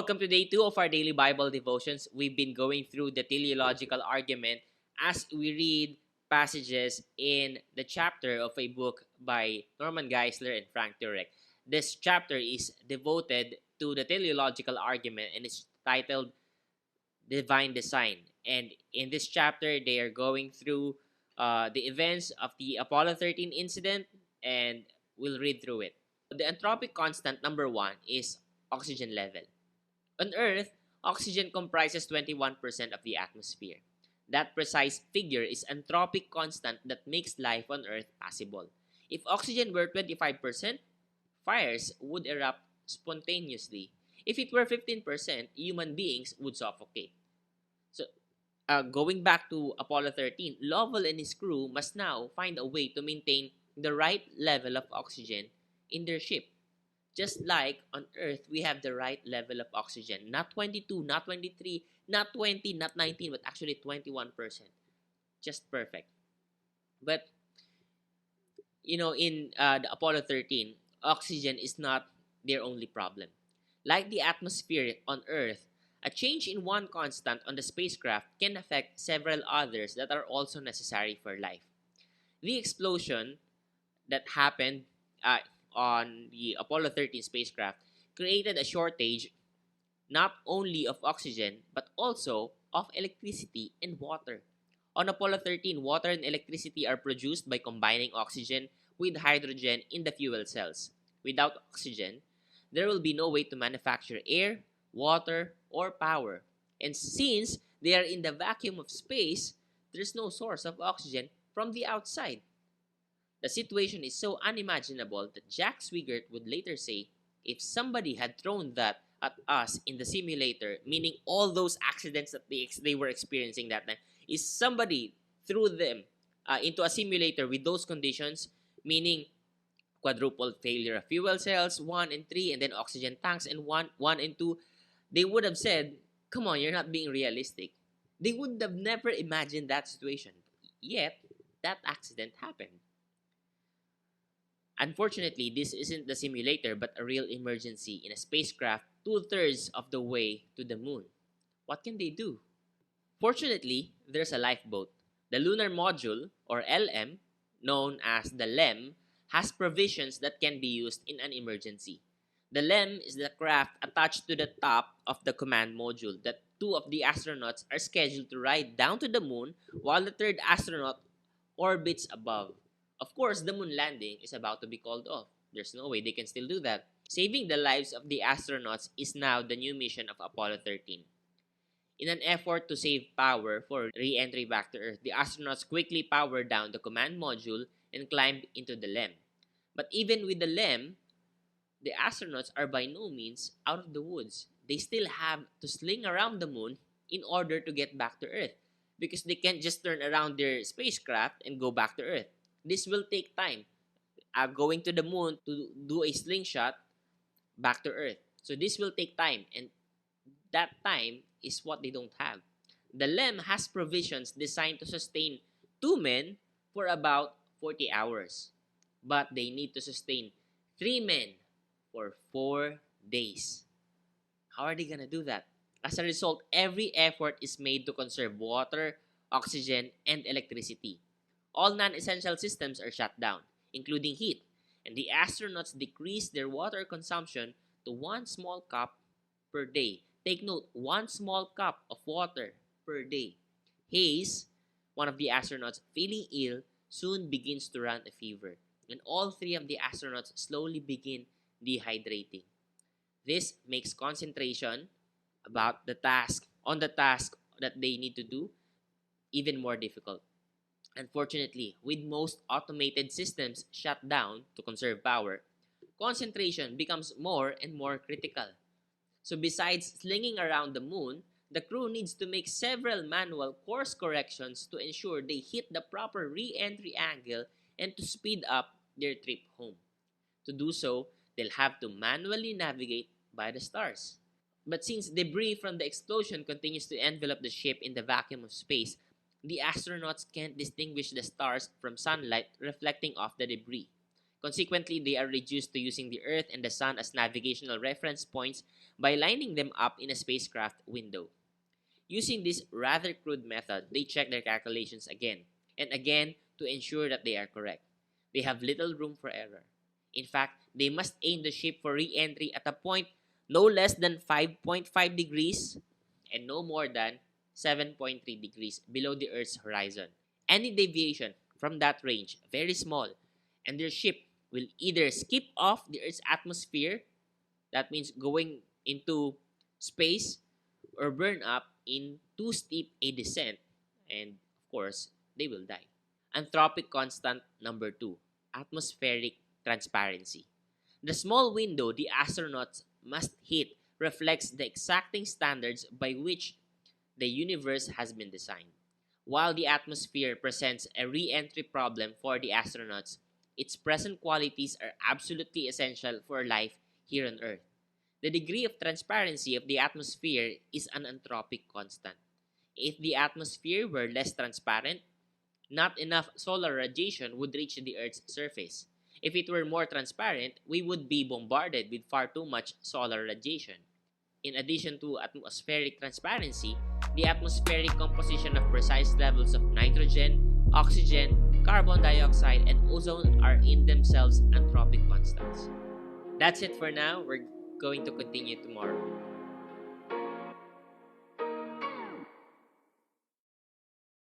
Welcome to day 2 of our daily Bible devotions. We've been going through the teleological argument as we read passages in the chapter of a book by Norman Geisler and Frank Turek. This chapter is devoted to the teleological argument and it's titled Divine Design. And in this chapter, they are going through the events of the Apollo 13 incident, and we'll read through it. The anthropic constant number 1 is oxygen level. On Earth, oxygen comprises 21% of the atmosphere. That precise figure is anthropic constant that makes life on Earth possible. If oxygen were 25%, fires would erupt spontaneously. If it were 15%, human beings would suffocate. So, going back to Apollo 13, Lovell and his crew must now find a way to maintain the right level of oxygen in their ship. Just like on Earth, we have the right level of oxygen. Not 22, not 23, not 20, not 19, but actually 21%. Just perfect. But, in the Apollo 13, oxygen is not their only problem. Like the atmosphere on Earth, a change in one constant on the spacecraft can affect several others that are also necessary for life. The explosion that happened on the Apollo 13 spacecraft created a shortage not only of oxygen but also of electricity and water. On Apollo 13, water and electricity are produced by combining oxygen with hydrogen in the fuel cells. Without oxygen, there will be no way to manufacture air, water, or power. And since they are in the vacuum of space, there's no source of oxygen from the outside. The situation is so unimaginable that Jack Swigert would later say, if somebody had thrown that at us in the simulator, meaning all those accidents that they were experiencing that time, is somebody threw them into a simulator with those conditions, meaning quadruple failure of fuel cells, 1 and 3, and then oxygen tanks, and 1 and 2, they would have said, come on, you're not being realistic. They would have never imagined that situation. Yet, that accident happened. Unfortunately, this isn't the simulator but a real emergency in a spacecraft 2/3 of the way to the moon. What can they do? Fortunately, there's a lifeboat. The lunar module, or LM, known as the LEM, has provisions that can be used in an emergency. The LEM is the craft attached to the top of the command module that 2 of the astronauts are scheduled to ride down to the moon while the 3rd astronaut orbits above. Of course, the moon landing is about to be called off. There's no way they can still do that. Saving the lives of the astronauts is now the new mission of Apollo 13. In an effort to save power for re-entry back to Earth, the astronauts quickly powered down the command module and climbed into the LEM. But even with the LEM, the astronauts are by no means out of the woods. They still have to sling around the moon in order to get back to Earth because they can't just turn around their spacecraft and go back to Earth. This will take time. Going to the moon to do a slingshot back to Earth. So this will take time, and that time is what they don't have. The LEM has provisions designed to sustain 2 men for about 40 hours. But they need to sustain 3 men for 4 days. How are they gonna do that? As a result, every effort is made to conserve water, oxygen, and electricity. All non-essential systems are shut down, including heat, and the astronauts decrease their water consumption to 1 small cup per day. Take note, 1 small cup of water per day. Hayes, one of the astronauts feeling ill, soon begins to run a fever, and all 3 of the astronauts slowly begin dehydrating. This makes concentration on the task that they need to do even more difficult. Unfortunately, with most automated systems shut down to conserve power, concentration becomes more and more critical. So besides slinging around the moon, the crew needs to make several manual course corrections to ensure they hit the proper re-entry angle and to speed up their trip home. To do so, they'll have to manually navigate by the stars. But since debris from the explosion continues to envelop the ship in the vacuum of space, the astronauts can't distinguish the stars from sunlight reflecting off the debris. Consequently, they are reduced to using the Earth and the Sun as navigational reference points by lining them up in a spacecraft window. Using this rather crude method, they check their calculations again and again to ensure that they are correct. They have little room for error. In fact, they must aim the ship for re-entry at a point no less than 5.5 degrees and no more than 7.3 degrees below the Earth's horizon. Any deviation from that range, very small, and their ship will either skip off the Earth's atmosphere, that means going into space, or burn up in too steep a descent, and of course, they will die. Anthropic constant number 2, atmospheric transparency. The small window the astronauts must hit reflects the exacting standards by which the universe has been designed. While the atmosphere presents a re-entry problem for the astronauts, its present qualities are absolutely essential for life here on Earth. The degree of transparency of the atmosphere is an anthropic constant. If the atmosphere were less transparent, not enough solar radiation would reach the Earth's surface. If it were more transparent, we would be bombarded with far too much solar radiation. In addition to atmospheric transparency, the atmospheric composition of precise levels of nitrogen, oxygen, carbon dioxide, and ozone are in themselves anthropic constants. That's it for now. We're going to continue tomorrow.